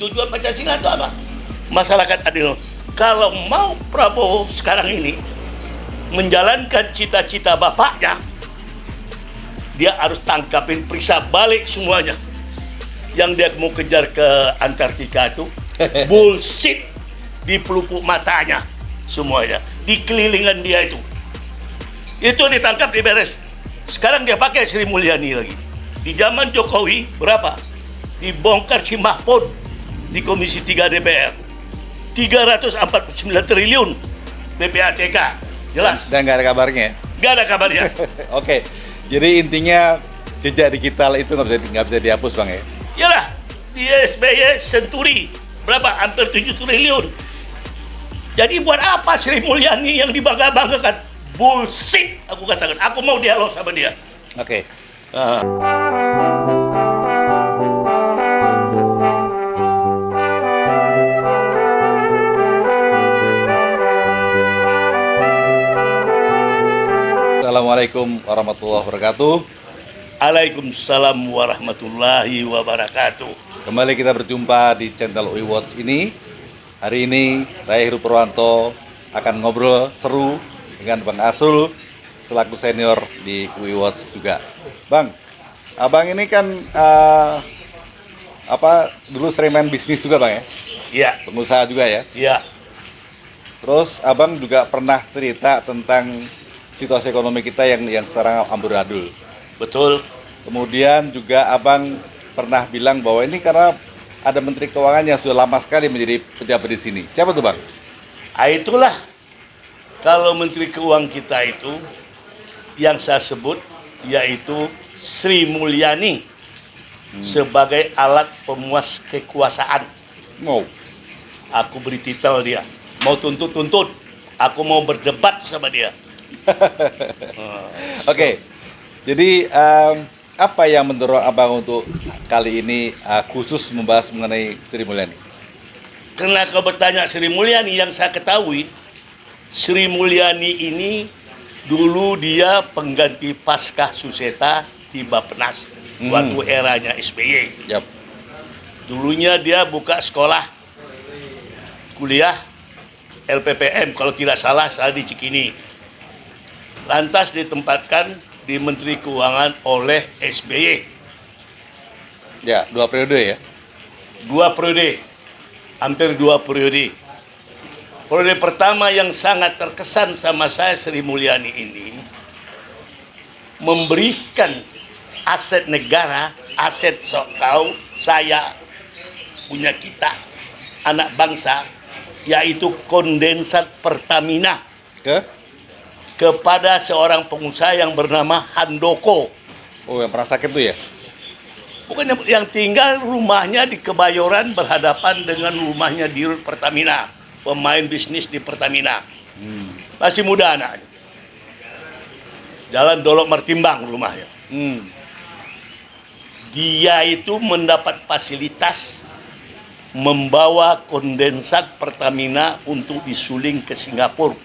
Tujuan Pancasila itu apa? Masyarakat adil. Kalau mau Prabowo sekarang ini menjalankan cita-cita bapaknya, dia harus tangkapin, periksa balik semuanya. Yang dia mau kejar ke Antartika itu bullshit di pelupuk matanya semuanya, di kelilingan dia itu ditangkap, diberes. Sekarang dia pakai Sri Mulyani lagi. Di zaman Jokowi berapa? Dibongkar si Mahfud di Komisi 3 DPR 349 triliun PPATK, jelas. Dan nggak ada kabarnya. Nggak ada kabarnya. Oke, jadi intinya jejak digital itu nggak bisa dihapus, Bang ya? Yalah, di SBY Senturi berapa? Hampir 7 triliun. Jadi buat apa Sri Mulyani yang dibangga-banggakan? Bullshit, aku katakan. Aku mau dialog sama dia. Oke. Assalamualaikum warahmatullahi wabarakatuh. Waalaikumsalam warahmatullahi wabarakatuh. Kembali kita berjumpa di channel UI Watch ini. Hari ini saya Heru Purwanto akan ngobrol seru dengan Bang Asul selaku senior di UI Watch juga. Bang, abang ini kan dulu sering main bisnis juga, Bang ya? Iya. Pengusaha juga ya? Iya. Terus abang juga pernah cerita tentang situasi ekonomi kita yang sekarang amburadul. Betul. Kemudian juga abang pernah bilang bahwa ini karena ada Menteri Keuangan yang sudah lama sekali menjadi pejabat di sini. Siapa tuh, Bang? Itulah, kalau Menteri Keuangan kita itu yang saya sebut yaitu Sri Mulyani sebagai alat pemuas kekuasaan. Mau. Aku beri titel dia. Mau tuntut. Aku mau berdebat sama dia. Oke. Jadi apa yang mendorong abang untuk kali ini khusus membahas mengenai Sri Mulyani? Karena kau bertanya Sri Mulyani, yang saya ketahui Sri Mulyani ini dulu dia pengganti Paskah Suseta di Bappenas waktu eranya SBY. Yap. Dulunya dia buka sekolah kuliah LPPM kalau tidak salah di Cikini. Lantas ditempatkan di Menteri Keuangan oleh SBY. Ya, 2 periode ya. 2 periode. Hampir 2 periode. Periode pertama yang sangat terkesan sama saya, Sri Mulyani ini memberikan aset negara, aset kau, saya, punya kita, anak bangsa, yaitu kondensat Pertamina kepada seorang pengusaha yang bernama Handoko. Oh, yang pernah sakit tuh ya? Bukan yang tinggal rumahnya di Kebayoran berhadapan dengan rumahnya di Pertamina, pemain bisnis di Pertamina. Masih muda anaknya. Jalan Dolok Martimbang rumahnya. Dia itu mendapat fasilitas membawa kondensat Pertamina untuk disuling ke Singapura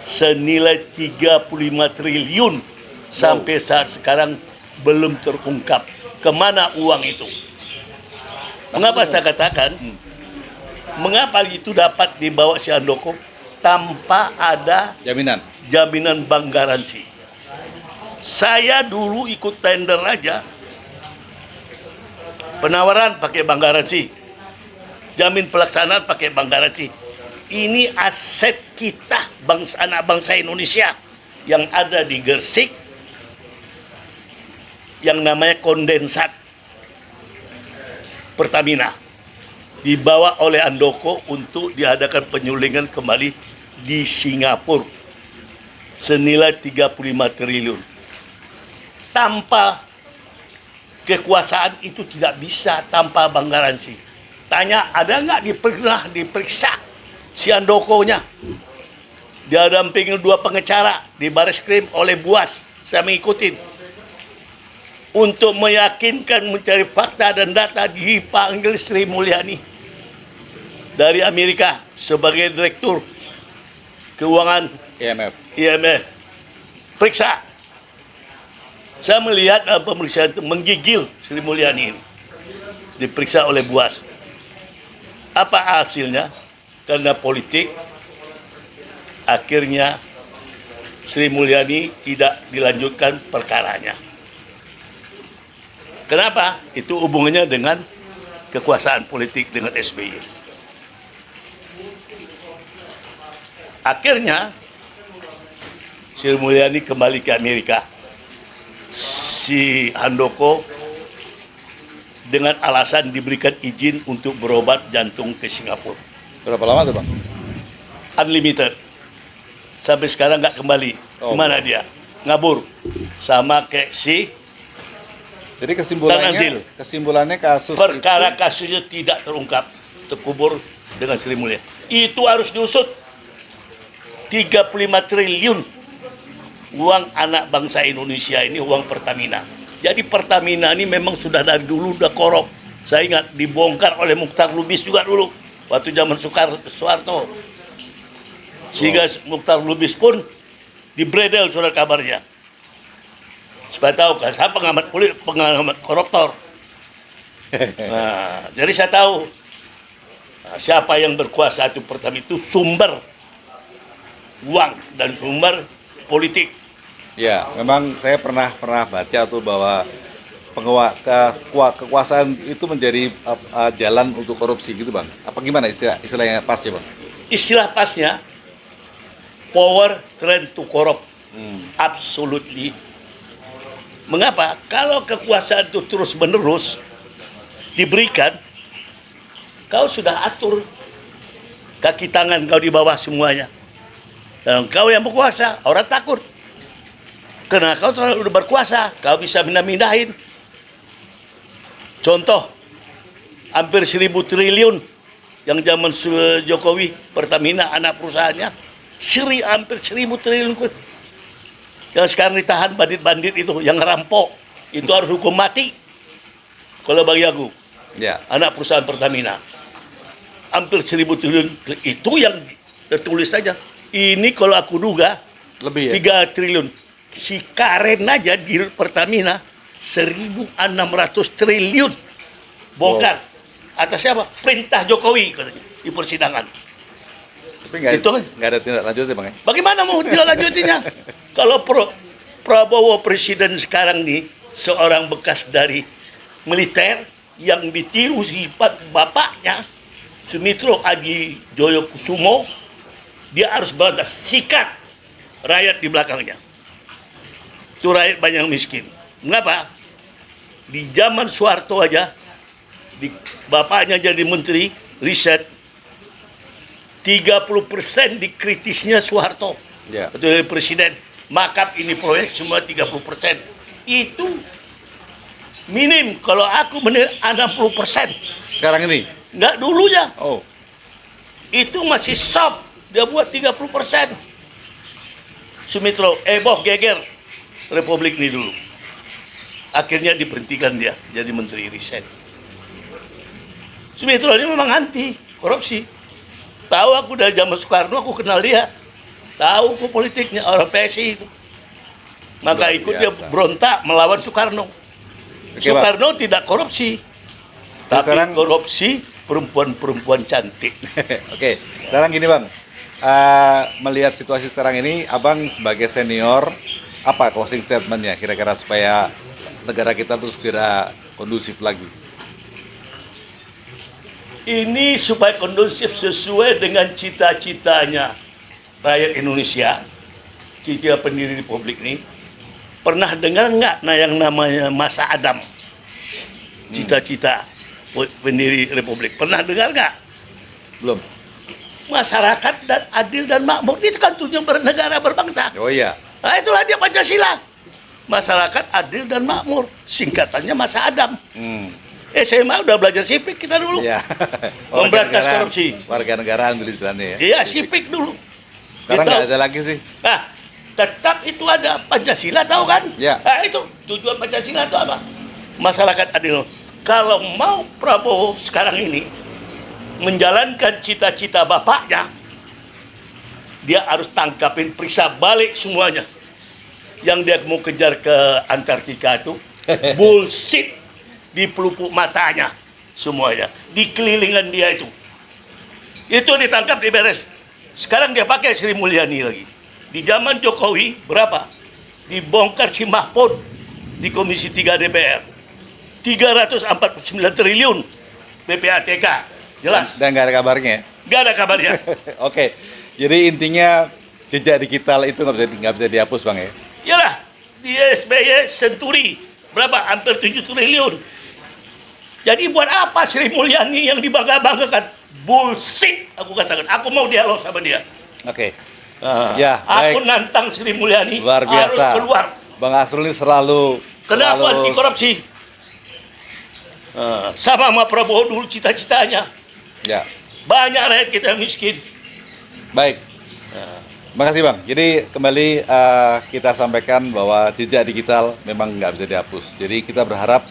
senilai 35 triliun. Sampai saat sekarang belum terungkap kemana uang itu. Mengapa saya katakan mengapa itu dapat dibawa si Handoko tanpa ada jaminan bank garansi. Saya dulu ikut tender aja, penawaran pakai bank garansi, jamin pelaksanaan pakai bank garansi. Ini aset kita, anak bangsa Indonesia yang ada di Gresik, yang namanya kondensat Pertamina, dibawa oleh Handoko untuk diadakan penyulingan kembali di Singapura senilai 35 triliun. Tanpa kekuasaan itu tidak bisa, tanpa bank garansi. Tanya, ada nggak pernah diperiksa si Handokonya? Dia dampingin 2 pengacara di Baris Krim oleh Buas, saya mengikutin. Untuk meyakinkan, mencari fakta dan data, dipanggil Sri Mulyani dari Amerika sebagai direktur keuangan IMF. Periksa. Saya melihat pemeriksaan itu menggigil Sri Mulyani ini. Diperiksa oleh Buas. Apa hasilnya? Karena politik, akhirnya Sri Mulyani tidak dilanjutkan perkaranya. Kenapa? Itu hubungannya dengan kekuasaan politik dengan SBY. Akhirnya Sri Mulyani kembali ke Amerika. Si Handoko dengan alasan diberikan izin untuk berobat jantung ke Singapura. Berapa lama tuh Bang? Unlimited. Sampai sekarang nggak kembali. Kemana dia? Ngabur. Sama kayak si Jadi Tanazil. kesimpulannya kasus Perkara itu, kasusnya tidak terungkap. Terkubur dengan Sri Mulyani. Itu harus diusut. 35 triliun uang anak bangsa Indonesia ini, uang Pertamina. Jadi Pertamina ini memang sudah dari dulu udah korup. Saya ingat dibongkar oleh Mukhtar Lubis juga dulu waktu zaman Soeharto. Sehingga Mukhtar Lubis pun dibredel surat kabarnya. Supaya tahu kan, saya pengamat koruptor. Nah, jadi saya tahu siapa yang berkuasa itu. Pertama itu sumber uang dan sumber politik. ya memang saya pernah baca tuh bahwa kekuasaan itu menjadi jalan untuk korupsi gitu Bang. Apa gimana istilahnya pasnya Bang? Istilah pasnya power trend to corrupt. Absolutely. Mengapa? Kalau kekuasaan itu terus menerus diberikan, kau sudah atur kaki tangan kau di bawah semuanya. Dan kau yang berkuasa, orang takut. Karena kau terlalu berkuasa, kau bisa mindah-mindahin. Contoh, hampir 1.000 triliun yang zaman Jokowi, Pertamina, anak perusahaannya, hampir 1.000 triliun. Yang sekarang ditahan bandit-bandit itu, yang rampok, itu harus hukum mati. Kalau bagi aku, Ya. anak perusahaan Pertamina, hampir 1.000 triliun, itu yang tertulis saja. Ini kalau aku duga, Lebih ya? 3 triliun. Si Karen aja di Pertamina 1.600 triliun bongkar. Atas siapa? Perintah Jokowi katanya di persidangan. Tapi nggak Itu kan? ada tindak lanjut ya Bang ya? Bagaimana mau tindak lanjutinya? Kalau Prabowo presiden sekarang nih seorang bekas dari militer yang ditiru sifat bapaknya Sumitro Aji Joyokusumo, dia harus berantas sikat rakyat di belakangnya. Itu rakyat banyak miskin. Mengapa? Di zaman Soeharto aja, bapaknya jadi menteri riset, 30% dikritisnya Soeharto. Ya. Itu presiden, makap ini proyek semua 30%. Itu minim, kalau aku menilai 60%. Sekarang ini? Enggak dulunya. Oh. Itu masih soft, dia buat 30%. Sumitro, geger Republik ini dulu. Akhirnya diberhentikan dia jadi menteri riset. Sumitro ini memang anti korupsi. Tahu aku dari zaman Soekarno, aku kenal dia. Tahu aku politiknya, orang PSI itu. Maka Luar ikut dia biasa. berontak melawan Soekarno. Oke, Soekarno tidak korupsi. Tapi sekarang- korupsi perempuan-perempuan cantik. Oke, sekarang gini Bang, melihat situasi sekarang ini, Abang sebagai senior, apa closing statementnya kira-kira supaya negara kita terus segera kondusif lagi? Ini supaya kondusif sesuai dengan cita-citanya rakyat Indonesia, cita pendiri Republik ini. Pernah dengar nggak yang namanya masa Adam? Cita-cita pendiri Republik. Pernah dengar nggak? Belum? Masyarakat dan adil dan makmur. Itu kan tujuan bernegara berbangsa. Oh iya. Nah, itulah dia Pancasila. Masyarakat adil dan makmur. Singkatannya masa Adam. SMA udah belajar sipik kita dulu. Iya. Memberantas korupsi. Warga negaraan dulu istilahnya ya. Iya, sipik dulu. Sekarang Kita- nggak ada lagi sih. Nah, tetap itu ada Pancasila, tahu kan? Ya. Nah, itu tujuan Pancasila itu apa? Masyarakat adil. Kalau mau Prabowo sekarang ini menjalankan cita-cita bapaknya, dia harus tangkapin, periksa balik semuanya. Yang dia mau kejar ke Antartika itu bullshit di pelupuk matanya semuanya, di kelilingan dia itu. Itu ditangkap, diberes. Sekarang dia pakai Sri Mulyani lagi. Di zaman Jokowi berapa? Dibongkar si Mahfud di Komisi 3 DPR. 349 triliun PPATK. Jelas. Dan nggak ada kabarnya. Nggak ada kabarnya. Oke, jadi intinya jejak digital itu nggak bisa dihapus bang ya? Yalah, di SBY Senturi berapa? Hampir 7 triliun. Jadi buat apa Sri Mulyani yang dibangga-banggakan? Bullshit, aku katakan. Aku mau dialog sama dia. Oke. Ya, aku baik. nantang Sri Mulyani Luar biasa. harus keluar. Bang Asrul ini selalu Kenapa anti korupsi? Sama Prabowo dulu cita-citanya. Ya, Banyak rakyat kita yang miskin. baik. Makasih bang. Jadi kembali kita sampaikan bahwa jejak digital memang nggak bisa dihapus. Jadi kita berharap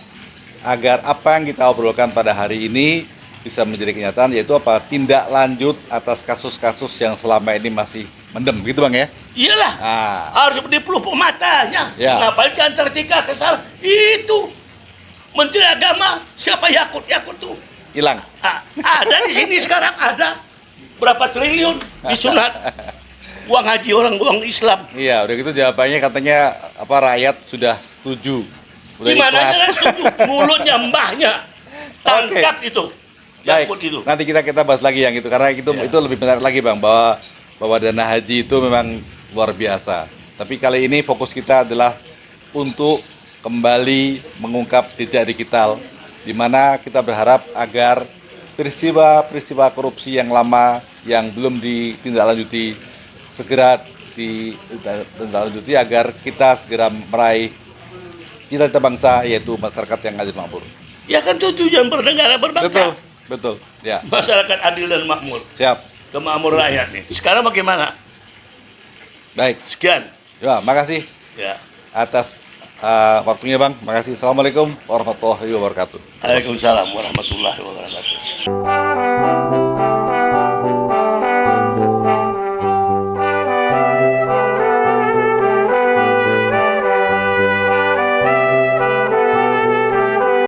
agar apa yang kita obrolkan pada hari ini bisa menjadi kenyataan, yaitu apa, tindak lanjut atas kasus-kasus yang selama ini masih mendem, gitu bang ya? Iyalah, harus dipelupuk matanya. Ya. Ngapain ke Antartika ke sana? Itu Menteri Agama siapa Yakut tuh? Hilang. Ada di sini sekarang ada berapa triliun disunat uang haji uang Islam. Iya, udah gitu jawabannya katanya apa, rakyat sudah setuju. Udah Gimana ikhlas. aja setuju? Mulutnya mbahnya tangkap itu. Baik, Yakut itu. nanti kita bahas lagi yang itu karena itu lebih menarik lagi bang, bahwa dana haji itu memang luar biasa. Tapi kali ini fokus kita adalah untuk kembali mengungkap jejak digital, di mana kita berharap agar peristiwa korupsi yang lama yang belum ditindaklanjuti segera ditindaklanjuti agar kita segera meraih cita-cita bangsa, yaitu masyarakat yang adil makmur. Ya kan itu tujuan bernegara berbangsa. Betul, ya. Masyarakat adil dan makmur. Siap. Kemakmur rakyat nih. Sekarang bagaimana? Baik. Sekian. Ya, makasih Ya. atas waktunya bang. Makasih. Assalamualaikum warahmatullahi wabarakatuh. Waalaikumsalam warahmatullahi wabarakatuh.